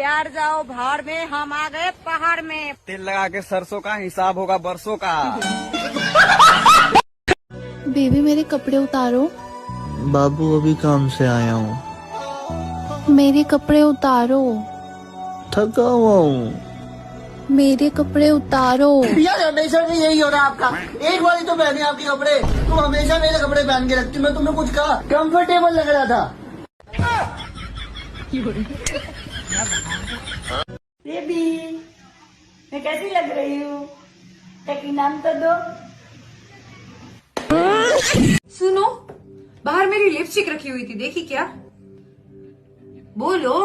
प्यार जाओ भाड़ में, हम आ गए पहाड़ में। तेल लगा के सरसों का हिसाब होगा बरसों का। बेबी मेरे कपड़े उतारो। बाबू अभी काम से आया हूँ। मेरे कपड़े उतारो। थका हुआ हूँ। मेरे कपड़े उतारो। यार हमेशा से यही हो रहा है आपका। एक बार ही तो पहने आपके कपड़े, तुम हमेशा मेरे कपड़े पहन के रखती हो। मैं तुमने कुछ कहा? कंफर्टेबल लग रहा था। बेबी मैं कैसी लग रही हूँ? एक नाम तो दो। सुनो, बाहर मेरी लिपस्टिक रखी हुई थी, देखी क्या? बोलो।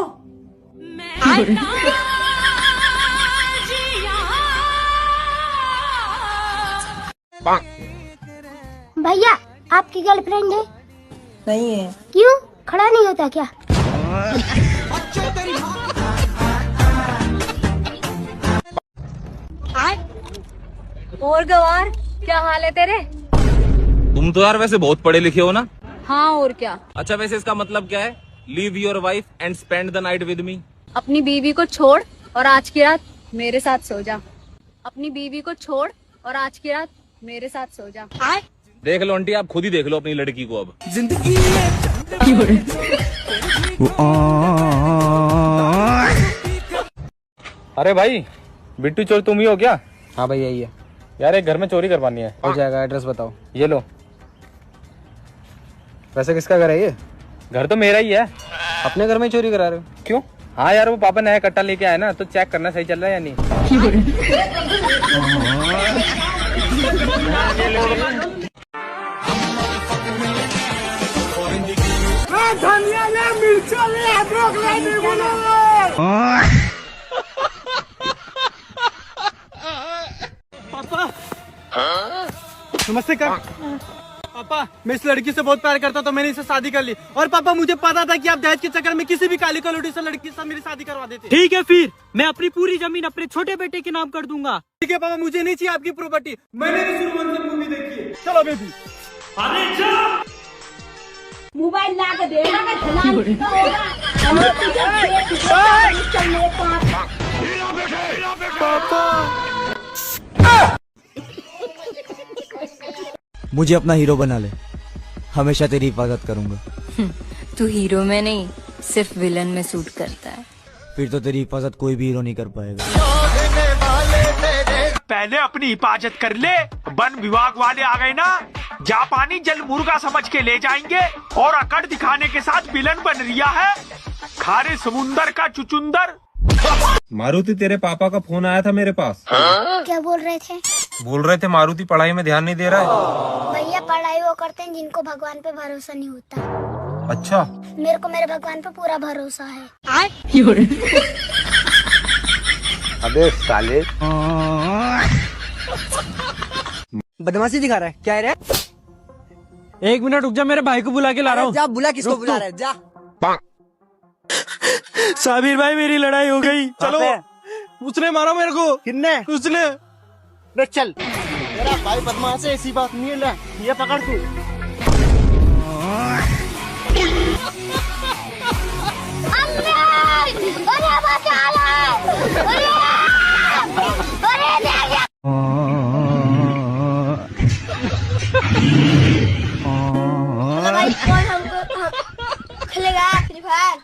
भैया आपकी गर्लफ्रेंड है? नहीं है। क्यों, खड़ा नहीं होता क्या? और गवार क्या हाल है तेरे? तुम तो यार वैसे बहुत पढ़े लिखे हो ना। हाँ और क्या। अच्छा वैसे इसका मतलब क्या है? Leave your wife and spend the night with me. अपनी बीवी को छोड़ और आज की रात मेरे साथ सो जा। अपनी बीवी को छोड़ और आज की रात मेरे साथ सो जा। देख लो आंटी, आप खुद ही देख लो अपनी लड़की को अब। अरे भाई, बिट्टू चोर तुम ही हो क्या? हाँ भाई यही है। यार एक घर में चोरी करवानी है। हो जाएगा, एड्रेस बताओ। ये लो। वैसे किसका घर है ये? घर तो मेरा ही है। अपने घर में चोरी करा रहे हो? क्यों? हाँ यार वो पापा नया कट्टा लेके आया ना, तो चेक करना सही चल रहा है या नहीं। नमस्ते कर। पापा मैं इस लड़की से बहुत प्यार करता तो मैंने इससे शादी कर ली। और पापा मुझे पता था कि आप दहेज के चक्कर में किसी भी काली कलौटी से लड़की से मेरी शादी करवा देते। ठीक है फिर मैं अपनी पूरी जमीन अपने छोटे बेटे के नाम कर दूंगा। ठीक है पापा, मुझे नहीं चाहिए आपकी प्रॉपर्टी। मैंने भी सूर्यवंशम मूवी देखी है। चलो बेबी। अरे जा। मोबाइल ला के दे। मुझे अपना हीरो बना ले, हमेशा तेरी हिफाजत करूंगा। तू हीरो में नहीं, सिर्फ विलन में सूट करता है। फिर तो तेरी हिफाजत कोई भी हीरो नहीं कर पाएगा। पहले अपनी हिफाजत कर ले, वन विभाग वाले आ गए ना, जापानी जल मुर्गा समझ के ले जाएंगे और अकड़ दिखाने के साथ विलन बन रिया है, खारे समुंदर का चुचुंदर। मारुति तेरे पापा का फोन आया था मेरे पास। क्या बोल रहे थे? बोल रहे थे मारुति पढ़ाई में ध्यान नहीं दे रहा है। भैया पढ़ाई वो करते हैं जिनको भगवान पे भरोसा नहीं होता। अच्छा। मेरे को मेरे भगवान पे पूरा भरोसा है। अबे साले बदमाशी दिखा रहा है क्या है रे? एक मिनट रुक जा, मेरे भाई को बुला के ला रहा हूँ। जा बुला, किसको बुला रहा है? जा। साबिर भाई मेरी लड़ाई हो गई, चलो। उसने मारा मेरे को। किन्ने? उसने। चल मेरा भाई बदमाश है, ऐसी बात नहीं है। ले ये पकड़ तू। खेलेगा फ्री फायर?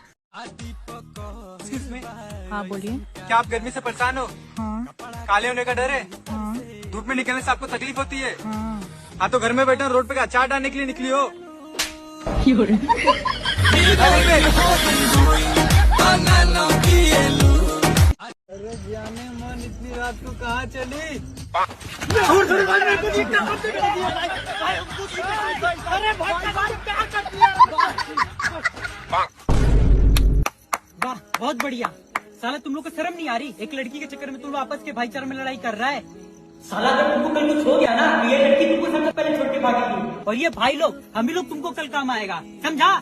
हाँ बोलिए। क्या आप गर्मी से परेशान हो? हाँ। काले होने का डर है? हाँ। धूप में निकलने से आपको तकलीफ होती है? हाँ तो घर में बैठे रोड पे अचार डालने के लिए निकली हो? अरे जाने मन इतनी रात को कहाँ चली? वाह बहुत बढ़िया। साला तुम लोग को शर्म नहीं आ रही? एक लड़की के चक्कर में तुम लोग आपस के भाईचारे में लड़ाई कर रहा है। साला अगर तुमको कल कुछ हो गया ना, तो ये लड़की तुमको सबसे पहले छोड़ के भागेगी, और ये भाई लोग हम ही लोग तुमको कल काम आएगा, समझा?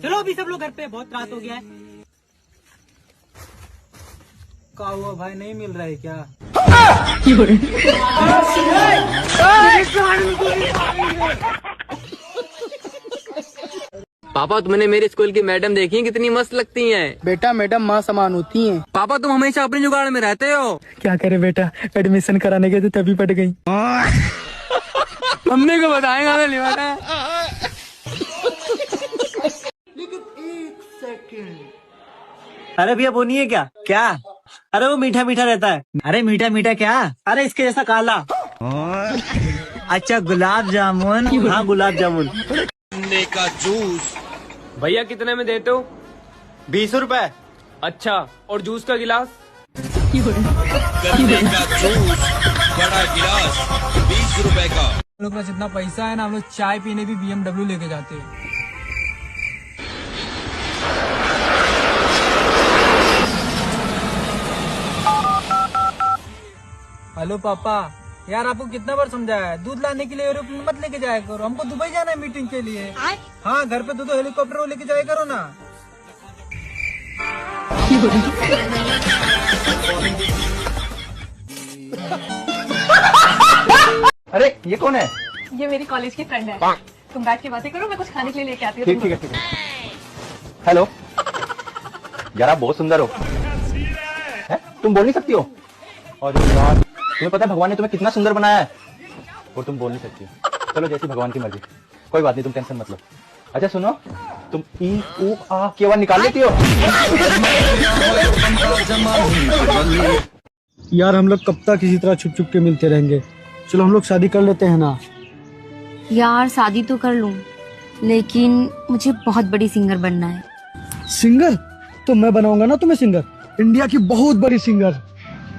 चलो अभी सब लोग घर पे, बहुत रात हो गया है। क्या हुआ भाई, नहीं मिल रहा है क्या? पापा तुमने मेरे स्कूल की मैडम देखी है, कितनी मस्त लगती हैं। बेटा मैडम माँ समान होती हैं। पापा तुम हमेशा अपनी जुगाड़ में रहते हो। क्या करे बेटा, एडमिशन कराने गए थे तभी पट गई। हमने को बताएगा नहीं बताया। अरे भैया वो नहीं है क्या? क्या? अरे वो मीठा मीठा रहता है। अरे मीठा मीठा क्या? अरे इसके जैसा काला। अच्छा गुलाब जामुन। हाँ गुलाब जामुन। गन्ने का जूस भैया कितने में देते हो? 20 रुपए। अच्छा, और जूस का गिलास? गन्ने का जूस बड़ा गिलास 20 रुपए का। हम लोग पास इतना पैसा है ना, हम लोग चाय पीने भी BMW लेके जाते हैं। हेलो पापा, यार आपको कितना बार समझाया है, दूध लाने के लिए एरोप्लेन मत लेके जाया करो, हमको दुबई जाना है मीटिंग के लिए। हाँ घर पे दो हेलीकॉप्टर वो लेके जाया करो ना। अरे ये कौन है? ये मेरी कॉलेज की फ्रेंड है। तुम बैठ के बातें करो, मैं कुछ खाने के लिए लेके आती हूँ। ठीक है। हेलो यार, आप बहुत सुंदर हो। है? तुम बोल नहीं सकती हो? और यार तुम्हें पता है भगवान ने तुम्हें कितना सुंदर बनाया है, और तुम बोल नहीं सकती हो। चलो जैसी भगवान की मर्जी, कोई बात नहीं, तुम टेंशन मत लो। अच्छा सुनो, तुम ई ऊ आ की आवाज निकाल लेती हो? यार हम लोग कब तक इसी तरह छुप छुप के मिलते रहेंगे? चलो हम लोग शादी कर लेते हैं ना। यार शादी तो कर लूं, लेकिन मुझे बहुत बड़ी सिंगर बनना है। सिंगर? तो मैं बनाऊंगा ना तुम्हें सिंगर, इंडिया की बहुत बड़ी सिंगर।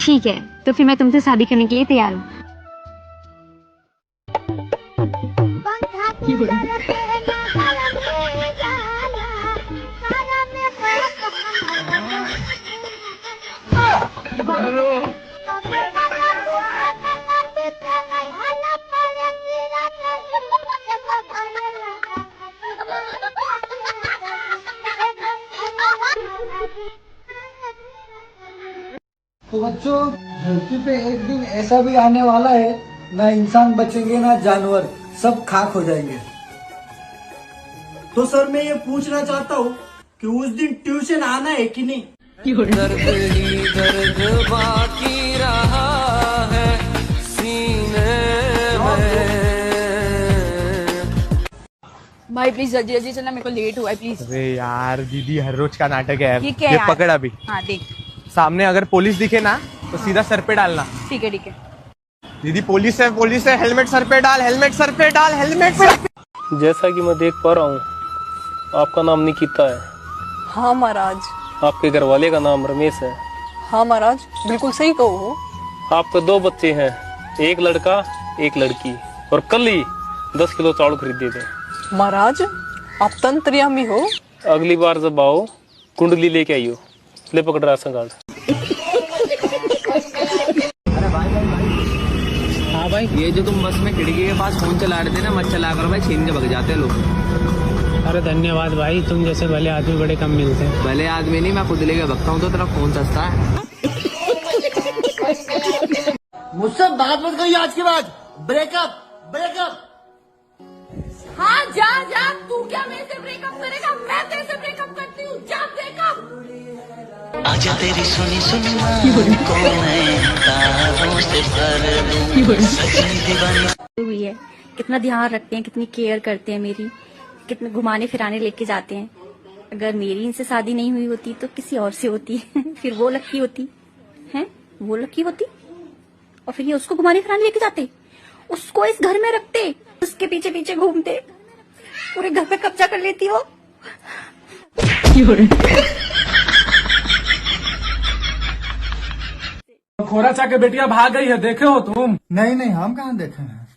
ठीक है, तो फिर मैं तुमसे शादी करने के लिए तैयार हूँ। तो बच्चों, धरती पे एक दिन ऐसा भी आने वाला है, ना इंसान बचेंगे ना जानवर, सब खाक हो जाएंगे। तो सर मैं ये पूछना चाहता हूँ कि उस दिन ट्यूशन आना है कि नहीं? दर्द ही दर्द बाकी रहा है सीने में। भाई प्लीज जल्दी जल्दी चलना, मेरे को लेट हुआ है प्लीज। अरे यार दीदी, हर रोज का नाटक है ठीक है ये यार। पकड़ अभी। हाँ देख। सामने अगर पुलिस दिखे ना तो सीधा सर पे डालना। ठीक है। दीदी पुलिस है, हेलमेट सर पे डाल, हेलमेट सर पे डाल, हेलमेट पे। जैसा कि मैं देख पा रहा हूँ, आपका नाम निकिता है। हाँ महाराज। आपके घर वाले का नाम रमेश है। हाँ महाराज, बिल्कुल सही कहो हो। आपके 2 बच्चे हैं, एक लड़का एक लड़की, और कल ही 10 किलो चावल खरीदे थे। महाराज आप तंत्रियामी हो। अगली बार जब आओ कुंडली लेके आइयो। ले पकड़ राशन कार्ड। हाँ भाई, ये जो तुम बस में खिड़की के पास फोन चला रहे थे ना, मत चला कर भाई, छीन के भग जाते हैं लोग। अरे धन्यवाद भाई, तुम जैसे भले आदमी बड़े कम मिलते हैं। भले आदमी नहीं, मैं खुद लेके भगता हूँ, तो तेरा फोन सस्ता है। मुझसे बात मत करिए आज के बाद। Breakup breakup. हाँ जा, तू क्या मेरे से ब्रेकअप करेगा? मैं तेरे से ब्रेकअप करती हूँ, जा ब्रेकअप। आजा तेरी सुनी सुनी को मैं तारों से भर दूं, सजनी दीवानी हुई है, कितना ध्यान रखते हैं, कितनी केयर करते हैं मेरी, कितने घुमाने फिराने लेके जाते हैं। अगर मेरी इनसे शादी नहीं हुई होती तो किसी और से होती। फिर वो लकी होती है, वो लकी होती, और फिर ये उसको घुमाने फिराने लेके जाते, उसको इस घर में रखते, उसके पीछे पीछे घूमते, पूरे घर पे कब्जा कर लेती हो। खोरा चा के बेटिया भाग गई है, देखे हो तुम? नहीं हम कहाँ देखे हैं।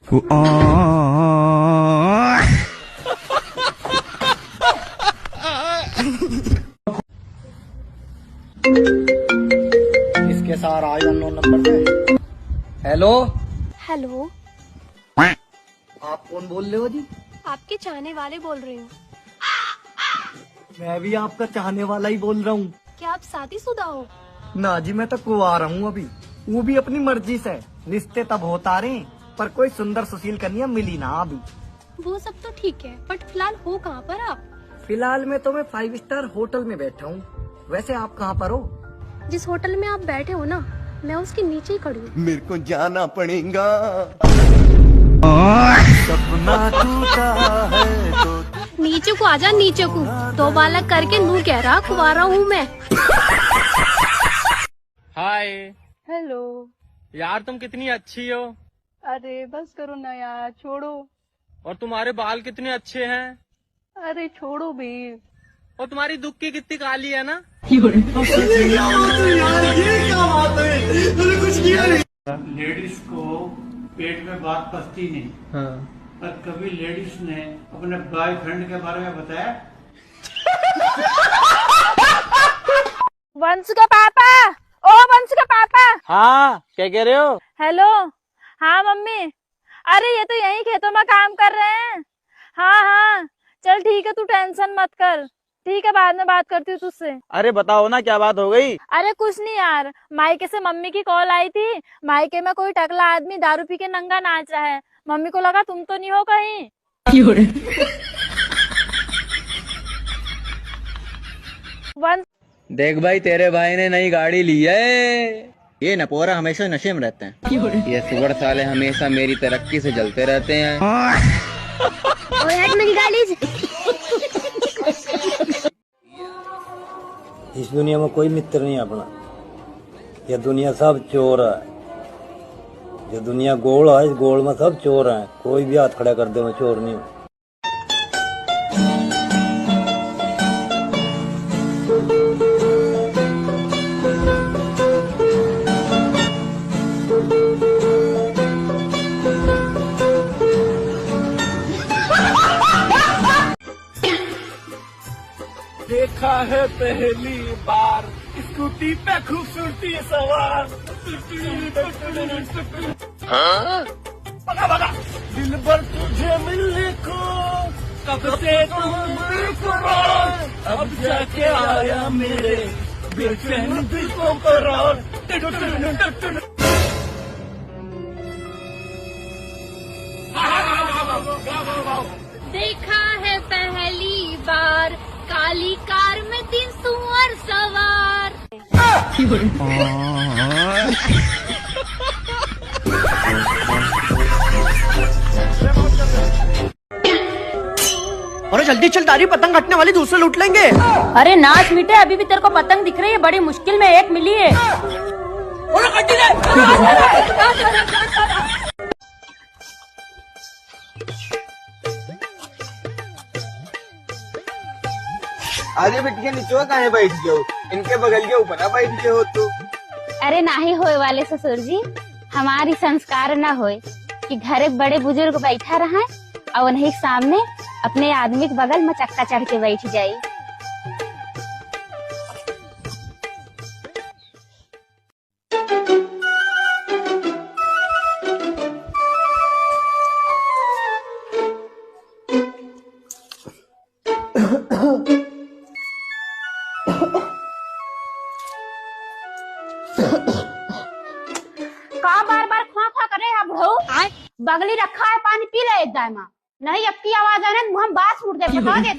इसके साथ आए अननोन नंबर से। हेलो हेलो, आप कौन बोल रहे हो जी? आपके चाहने वाले बोल रही हूँ। मैं भी आपका चाहने वाला ही बोल रहा हूँ। क्या आप शादीशुदा हो? ना जी, मैं तो कुंवारा हूँ अभी, वो भी अपनी मर्जी से। रिश्ते तब होता रहे, पर कोई सुंदर सुशील कन्या मिली ना अभी। वो सब तो ठीक है, बट फिलहाल हो कहाँ पर आप? फिलहाल में तो मैं 5 स्टार होटल में बैठा हूँ। वैसे आप कहाँ पर हो? जिस होटल में आप बैठे हो ना, मैं उसके नीचे ही खड़ी हूँ। मेरे को जाना पड़ेगा। सपना टूटा है तो नीचे को आजा, नीचे को। दो बालक करके नू कह रहा खुआरा हूँ मैं। हाय। हेलो। यार तुम कितनी अच्छी हो। अरे बस करो ना यार, छोड़ो। और तुम्हारे बाल कितने अच्छे हैं। अरे छोड़ो भी। और तुम्हारी दुख की कितनी काली है ना। लेडीज को पेट में बात पचती नहीं। हाँ। पर कभी लेडीज ने अपने बॉयफ्रेंड के बारे में बताया? वंश का पापा, ओ वंश का पापा। हाँ, क्या कह रहे हो? हेलो। हाँ मम्मी। अरे ये तो यही खेतों में काम कर रहे हैं। हाँ हाँ चल ठीक है, तू टेंशन मत कर। ठीक है, बाद में बात करती हूँ तुझसे। अरे बताओ ना, क्या बात हो गई? अरे कुछ नहीं यार, मायके से मम्मी की कॉल आई थी। मायके में कोई टकला आदमी दारू पी के नंगा नाच रहा है। मम्मी को लगा तुम तो नहीं हो कहीं। देख भाई, तेरे भाई ने नई गाड़ी ली है। ये नपोरा हमेशा नशे में रहते हैं। ये सुगर साले हमेशा मेरी तरक्की से जलते रहते हैं। मेरी गाड़ी। इस दुनिया में कोई मित्र नहीं अपना। ये दुनिया सब चोर है। जो दुनिया गोल है, इस गोल में सब चोर हैं। कोई भी हाथ खड़ा कर दे, मैं चोर नहीं हूँ। देखा है पहली बार स्कूटी पे खूबसूरती सवार। दिल भर तुझे मिलने को कब से तुम बेकरार, अब जाके आया मेरे बेचैन दिल को करार। देखा है पहली बार काली कार में 3 सुअर सवार। अरे जल्दी चल तारी, पतंग कटने वाली, दूसरे लूट लेंगे। अरे नाच मिटे, अभी भी तेरे को पतंग दिख रही है। बड़ी मुश्किल में एक मिली है। अरे बिटिया नीचे कहाँ बैठ गए हो? इनके बगल के ऊपर ना बैठ गए हो तो। अरे नाही होए वाले ससुर जी, हमारी संस्कार न होए कि घरे बड़े बुजुर्ग बैठा रहा और उन्हीं सामने अपने आदमी के बगल में चक्का चढ़ के बैठ जाये। बगली रखा है, पानी पी ले एक दायमा। नहीं अब की आवाज आने तो हम बात फूट दे, बता दे।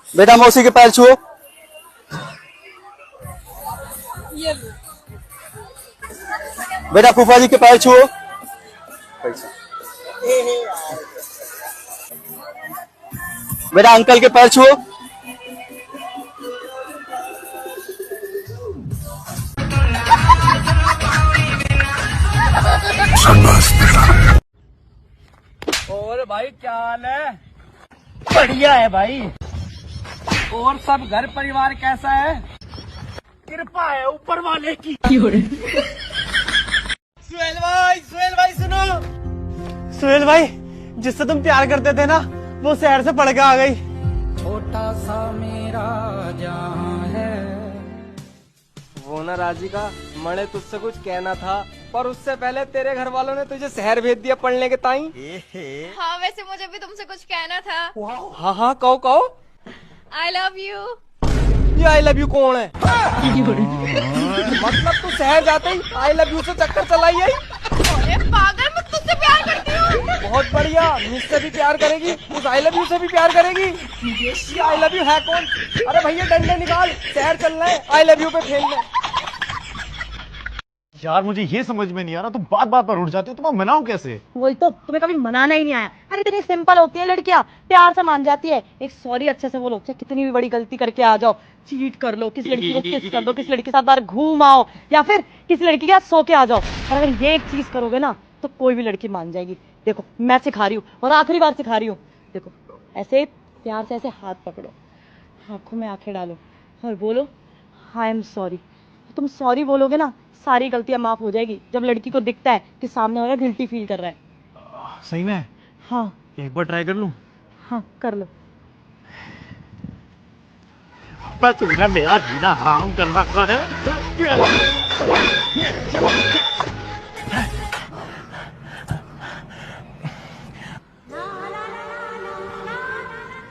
बेटा मौसी के पैर छुओ। बेटा फूफा जी के पैर छुओ। बेटा अंकल के पैर छुओ। और भाई क्या हाल है? बढ़िया है भाई। और सब घर परिवार कैसा है? कृपा है ऊपर वाले की। सुहेल भाई सुनो। सुहेल भाई, जिससे तुम प्यार करते थे ना, वो शहर से पढ़ के आ गई। छोटा सा मेरा जहां है। वो ना राजी का मणे तुझसे कुछ कहना था, पर उससे पहले तेरे घर वालों ने तुझे शहर भेज दिया पढ़ने के ताई। हाँ वैसे मुझे भी तुमसे कुछ कहना था। हाँ हाँ कहो। I love you। ये आई लव यू कौन है? मतलब तू शहर जाते ही आई लव यू से चक्कर चलाई है? पागल, मैं तुझसे प्यार करती हूँ। बहुत बढ़िया, मुझसे भी प्यार करेगी, उस आई लव यू से भी प्यार करेगी। ये आई लव यू है कौन? अरे भैया डंडे निकाल, शहर चलना है आई लव यू पे खेलने। यार मुझे ये समझ में नहीं आ रहा, तुम बात बात पर उठ जाते हो, तुम्हें मनाऊं कैसे? वही तो, तुम्हें कभी मनाना ही नहीं आया। अरे इतनी सिंपल होती है लड़कियां, प्यार से मान जाती है। एक सॉरी अच्छे से बोलो, चाहे कितनी भी बड़ी गलती करके आ जाओ, चीट कर लो, किसी लड़की को किस कर दो, किसी लड़की के साथ बाहर घूम आओ, या फिर किसी लड़की के साथ सो के आ जाओ। और अगर ये एक चीज करोगे ना तो कोई भी लड़की मान जाएगी। देखो मैं सिखा रही हूँ और आखिरी बार सिखा रही हूँ। देखो ऐसे प्यार से ऐसे हाथ पकड़ो, आंखों में आंखें डालो और बोलो आई एम सॉरी। तुम सॉरी बोलोगे ना, सारी गलतियां माफ हो जाएगी। जब लड़की को दिखता है कि सामने वाला गिल्टी फील कर रहा है। सही में? हाँ एक बार ट्राई कर लूं? हाँ कर लो। बस तुमने मेरा जीना हराम कर रखा है।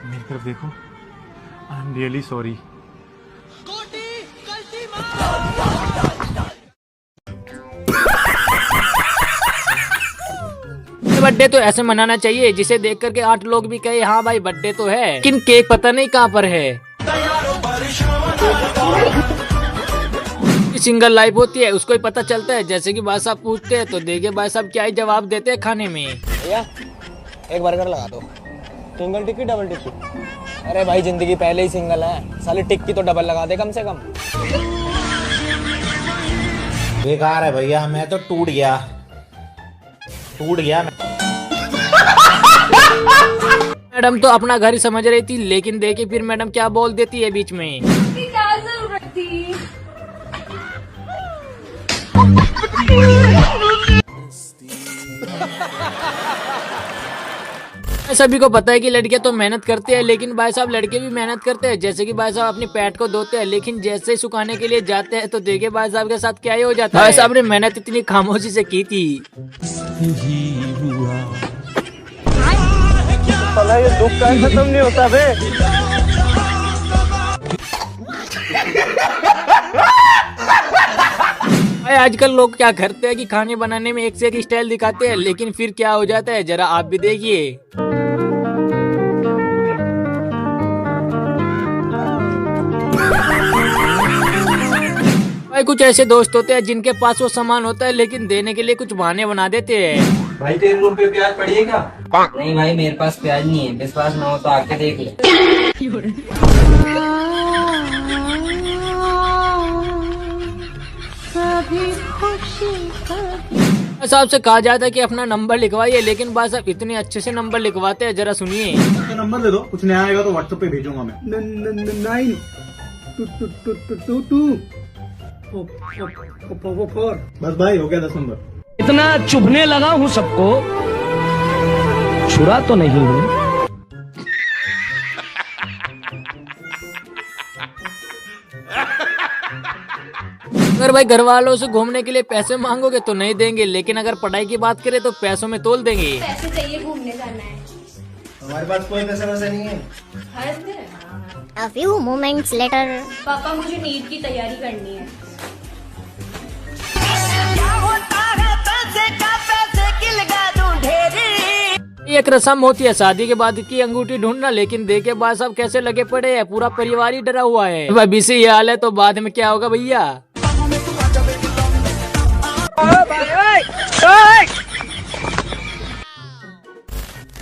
मेरी तरफ देखो, I am really sorry. Birthday तो ऐसे मनाना चाहिए जिसे देख करके 8 लोग भी कहे हाँ भाई बर्थडे तो है, लेकिन केक पता नहीं कहाँ पर है। सिंगल लाइफ होती है उसको ही पता चलता है। जैसे कि भाई साहब पूछते हैं तो देखिए भाई साहब क्या ही जवाब देते हैं खाने में। भैया एक बर्गर लगा दो। सिंगल टिक्की डबल टिक्की? अरे भाई जिंदगी पहले ही सिंगल है, साले टिक्की तो डबल लगा दे कम से कम। बेकार है भैया, मैं तो टूट गया मैडम तो अपना घर ही समझ रही थी, लेकिन देखिए फिर मैडम क्या बोल देती है बीच में। क्या जरूरत थी? सभी को पता है कि लड़कियां तो मेहनत करते हैं, लेकिन भाई साहब लड़के भी मेहनत करते हैं। जैसे कि भाई साहब अपनी पैट को धोते हैं, लेकिन जैसे ही सुखाने के लिए जाते हैं तो देखिए भाई साहब के साथ क्या ही हो जाता है। भाई साहब ने मेहनत इतनी खामोशी से की थी। ये दुख का खत्म नहीं होता बे। आजकल लोग क्या करते हैं कि खाने बनाने में एक से एक स्टाइल दिखाते हैं, लेकिन फिर क्या हो जाता है जरा आप भी देखिए। भाई कुछ ऐसे दोस्त होते हैं जिनके पास वो सामान होता है, लेकिन देने के लिए कुछ बहाने बना देते हैं। भाई तेरे रूम पे प्याज पड़ी है क्या? नहीं भाई मेरे पास प्याज नहीं है, विश्वास ना हो तो आके देख ले। साहब से कहा जाता है कि अपना नंबर लिखवाइए, लेकिन भाई साहब इतने अच्छे से नंबर लिखवाते हैं, जरा सुनिए। तो नंबर दे दो, कुछ नया आएगा तो व्हाट्सएप पे भेजूंगा मैं। 9 बस भाई हो गया 10 नंबर। इतना चुभने लगा हूँ सबको, छुरा तो नहीं हूँ। अगर भाई घर वालों से घूमने के लिए पैसे मांगोगे तो नहीं देंगे, लेकिन अगर पढ़ाई की बात करें तो पैसों में तोल देंगे। पैसे चाहिए, घूमने जाना है। हमारे पास कोई पैसा वैसा नहीं है। A few moments later. पापा मुझे नीट की तैयारी करनी है। एक रस्म होती है शादी के बाद की अंगूठी ढूंढना, लेकिन देखे भाई साहब कैसे लगे पड़े हैं, पूरा परिवार ही डरा हुआ है। अभी से ये हाल है तो बाद में क्या होगा भैया।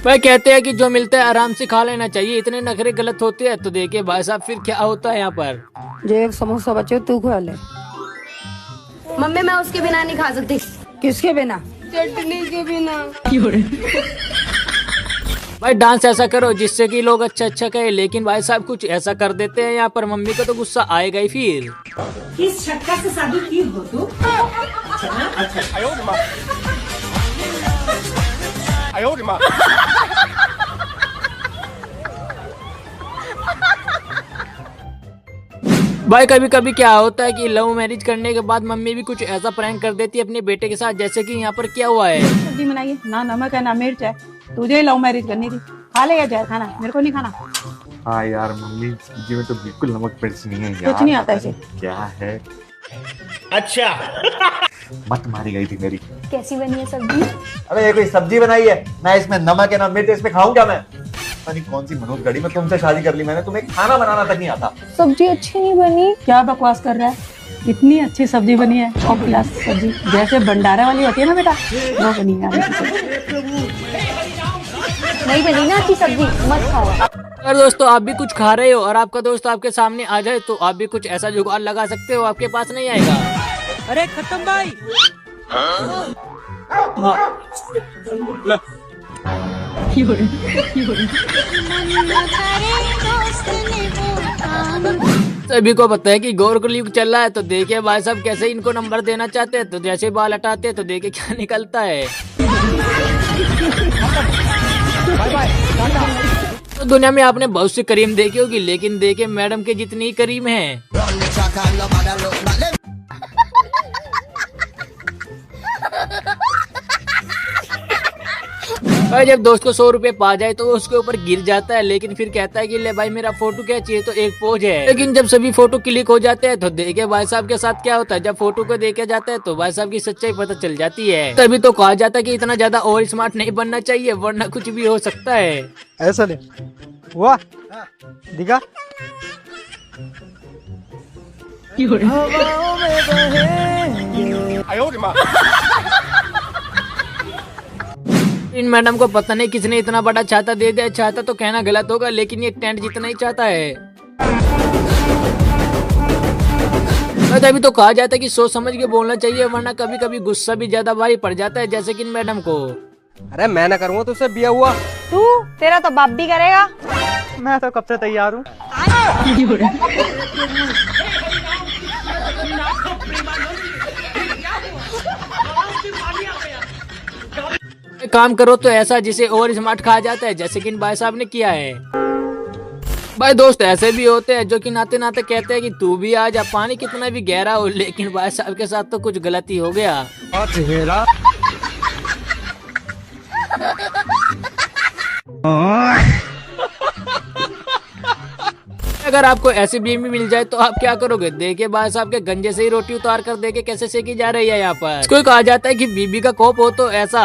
भाई कहते हैं कि जो मिलता है आराम से खा लेना चाहिए, इतने नखरे गलत होते हैं। तो देखिए भाई साहब फिर क्या होता है यहाँ पर। जो एक समोसा बचे तू खा ले। मम्मी मैं उसके बिना नहीं खा सकती। किसके बिना? चटनी के बिना। भाई डांस ऐसा करो जिससे कि लोग अच्छा अच्छा कहे, लेकिन भाई साहब कुछ ऐसा कर देते हैं यहाँ पर, मम्मी को तो गुस्सा आएगा ही फिर। किस शक्का से शादी की हो तू? भाई कभी कभी क्या होता है कि लव मैरिज करने के बाद मम्मी भी कुछ ऐसा प्रैंक कर देती है अपने बेटे के साथ, जैसे कि यहाँ पर क्या हुआ है। सब्जी बनाइए, ना नमक है ना मिर्च है। तुझे लव मैरिज करनी थी, खा ले या जहर खाना, मेरे को नहीं खाना। हाँ यार मम्मी, सब्जी में तो बिल्कुल नमक मिर्च नहीं है यार। कुछ नहीं आता इसे। क्या है? अच्छा मत मारी गई थी मेरी। कैसी बनी है सब्जी? अरे ये कोई सब्जी बनाई है, ना इसमें नमक है ना मिर्च, इसमें खाऊं क्या मैं? पता नहीं कौन सी मनोज गढ़ी में तुमसे शादी कर ली मैंने, तुम्हें खाना बनाना तक नहीं आता। सब्जी अच्छी नहीं बनी। क्या बकवास कर रहा है? इतनी अच्छी सब्जी बनी है, टॉप क्लास सब्जी, जैसे भंडारा वाली होती है ना बेटा, वो बनी है। नहीं बनी ना अच्छी सब्जी, मत खाओ। अगर दोस्तों आप भी कुछ खा रहे हो और आपका दोस्त आपके सामने आ जाए तो आप भी कुछ ऐसा जुगाड़ लगा सकते हो, आपके पास नहीं आएगा। अरे खत्म भाई। सभी को पता है कि गौर का युग चल रहा है, तो देखिए भाई साहब कैसे इनको नंबर देना चाहते हैं। तो जैसे बाल हटाते हैं तो देखिए क्या निकलता है। तो दुनिया में आपने बहुत सी क्रीम देखी होगी, लेकिन देखिए मैडम के जितनी ही क्रीम है। भाई जब दोस्त को 100 रुपए पा जाए तो वो उसके ऊपर गिर जाता है, लेकिन फिर कहता है कि ले भाई मेरा फोटो क्या चाहिए, तो एक पोज है। लेकिन जब सभी फोटो क्लिक हो जाते हैं तो देखिए भाई साहब के साथ क्या होता है। जब फोटो को देखा जाता है तो भाई साहब की सच्चाई पता चल जाती है। तभी तो कहा जाता है कि इतना ज्यादा और स्मार्ट नहीं बनना चाहिए, वरना कुछ भी हो सकता है। ऐसा ले हुआ दिखा। इन मैडम को पता नहीं किसने इतना बड़ा छाता दे दिया। छाता तो कहना गलत होगा, लेकिन ये टेंट जितना ही चाहता है। तभी तो कहा जाता है कि सोच समझ के बोलना चाहिए, वरना कभी कभी गुस्सा भी ज्यादा भारी पड़ जाता है, जैसे कि इन मैडम को। अरे मैं ना करूँगा तो उससे बिया हुआ। तू तेरा तो बाप भी करेगा। मैं तो कब से तैयार हूँ। काम करो तो ऐसा जिसे और स्मार्ट कहा जाता है, जैसे कि इन भाई साहब ने किया है। भाई दोस्त ऐसे भी होते हैं जो कि नाते नाते कहते हैं कि तू भी आ जा, पानी कितना भी गहरा हो, लेकिन भाई साहब के साथ तो कुछ गलती हो गया। अगर आपको ऐसी बीवी मिल जाए तो आप क्या करोगे? देखिए भाई साहब के गंजे से ही रोटी उतार कर देखे कैसे सेकी जा रही है यहाँ पर। इसको कहा जाता है कि बीबी का कोप हो तो ऐसा।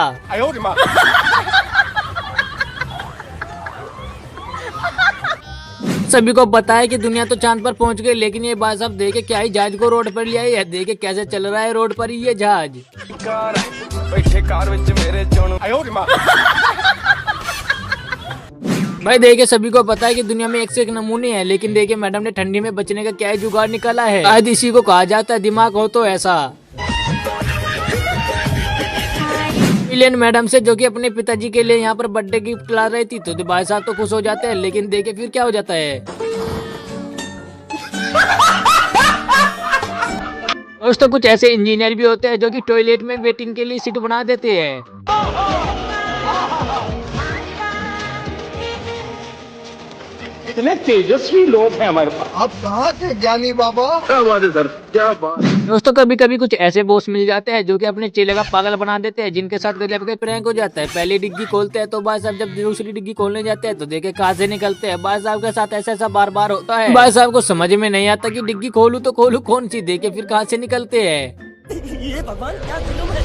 सभी को पता है कि दुनिया तो चांद पर पहुंच गई, लेकिन ये भाई साहब देखे क्या ही जहाज को रोड पर ले आई है। देखे कैसे चल रहा है रोड पर ये जहाज। भाई देखिए सभी को पता है कि दुनिया में एक से एक नमूने हैं, लेकिन देखिए मैडम ने ठंडी में बचने का क्या ही जुगाड़ निकाला है। शायद इसी को कहा जाता है दिमाग हो तो ऐसा। मिलियन मैडम से जो कि अपने पिताजी के लिए यहाँ पर बर्थडे गिफ्ट ला रही थी, तो भाई साहब तो खुश हो जाते हैं, लेकिन देखिए फिर क्या हो जाता है। दोस्तों कुछ ऐसे इंजीनियर भी होते हैं जो कि टॉयलेट में वेटिंग के लिए सीट बना देते हैं। इतने तेजस्वी लोग हैं हमारे पास। आप कहाँ थे ज्ञानी बाबा? क्या बात है सर, क्या बात। दोस्तों कभी कभी कुछ ऐसे बॉस मिल जाते हैं जो कि अपने चेले का पागल बना देते हैं, जिनके साथ गजब के प्रैंक हो जाता है। पहली डिग्गी खोलते हैं तो भाई साहब जब दूसरी डिग्गी खोलने जाते हैं तो देखे कहाँ से निकलते हैं। भाई साहब के साथ ऐसा बार बार होता है। भाई साहब को समझ में नहीं आता कि डिग्गी खोलूं तो खोलूं कौन सी, देखे फिर कहाँ से निकलते हैं। ये भगवान क्या जुल्म है।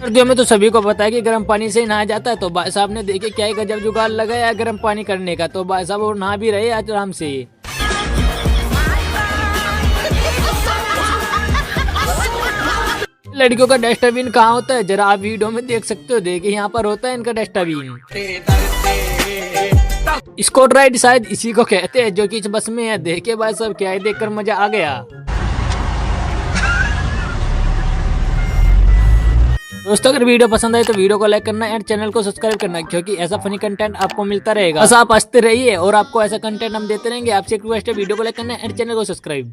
सर्दियों में तो सभी को पता है कि गर्म पानी से नहाया जाता है, तो भाई साहब ने देखे क्या ही गजब जुगाड़ लगाया है गर्म पानी करने का। तो भाई साहब और नहा भी रहे आराम से। लड़कियों का डस्टबिन कहाँ होता है जरा आप वीडियो में देख सकते हो। देखिए यहाँ पर होता है इनका डस्टबिन। स्कॉट राइड शायद इसी को कहते हैं जो कि इस बस में है। देखिए भाई साहब क्या ही देखकर मजा आ गया। दोस्तों अगर वीडियो पसंद आए तो वीडियो को लाइक करना एंड चैनल को सब्सक्राइब करना, क्योंकि ऐसा फनी कंटेंट आपको मिलता रहेगा। बस आप हंसते रहिए और आपको ऐसा कंटेंट हम देते रहेंगे। आपसे एक रिक्वेस्ट है वीडियो को लाइक करना एंड चैनल को सब्सक्राइब।